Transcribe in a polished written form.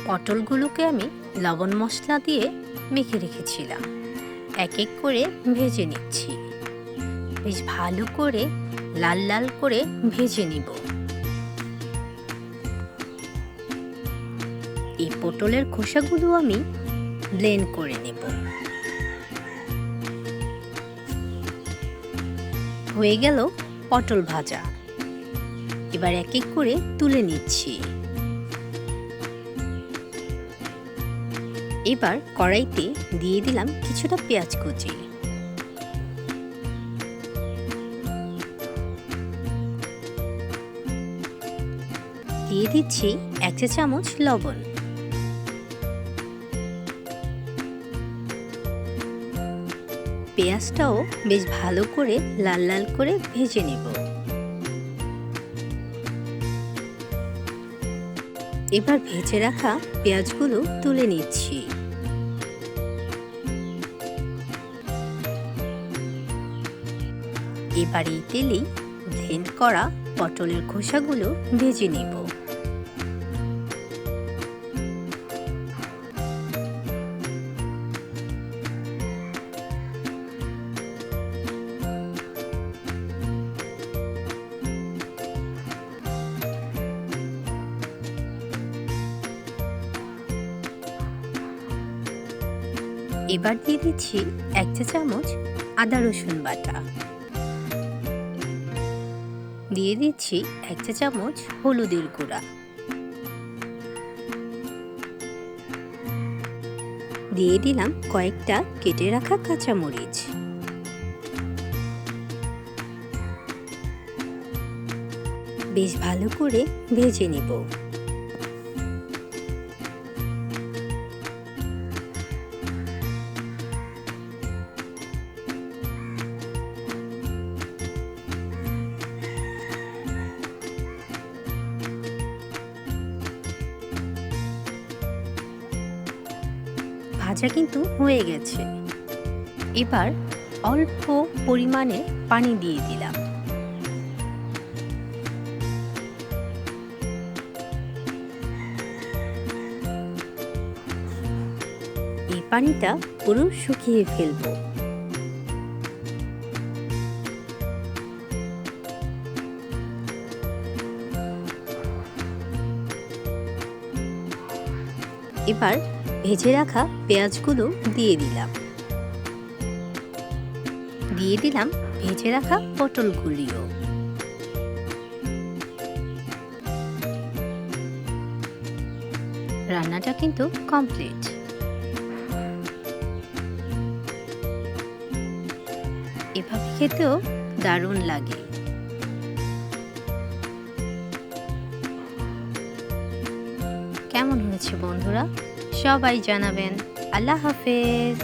পটলগুলোকে আমি লবণ মশলা দিয়ে মেখে রেখেছিলাম। এক এক করে ভেজে নিচ্ছি। বেশ ভালো করে লাল লাল করে ভেজে নিব। এই পটলের খোসাগুলো আমি ব্লেন্ড করে নেব। হয়ে গেল পটল ভাজা। এবার এক এক করে তুলে নিচ্ছি। এবার কড়াইতে দিয়ে দিলাম কিছুটা পেঁয়াজ কুচি। দিয়ে দিচ্ছি 1 চা চামচ লবণ। পেঁয়াজটাও বেশ ভালো করে লাল লাল করে ভেজে নেব। এবার ভেজে রাখা পেঁয়াজগুলো তুলে নিচ্ছি। এবার এই তেলেই ব্লেন্ড করা পটলের খোসাগুলো ভেজে নেব। এবার দিয়ে দিচ্ছি 1 চা চামচ আদা রসুন বাটা। দিয়ে দিচ্ছি 1 চা চামচ হলুদের গুঁড়া। দিয়ে দিলাম কয়েকটা কেটে রাখা কাঁচামরিচ। বেশ ভালো করে ভেজে নিব। ভাজা কিন্তু হয়ে গেছে। এবার অল্প পরিমাণে পানি দিয়ে দিলাম। এই পানিটা পুরো শুকিয়ে ফেলবো। এবার ভেজে রাখা পেঁয়াজগুলো দিয়ে দিলাম। দিয়ে দিলাম ভেজে রাখা পটলগুলিও। রান্নাটা কিন্তু কমপ্লিট। এভাবে খেতেও দারুণ লাগে। কেমন হয়েছে বন্ধুরা? সবাই জানাবেন। আল্লাহ হাফেজ।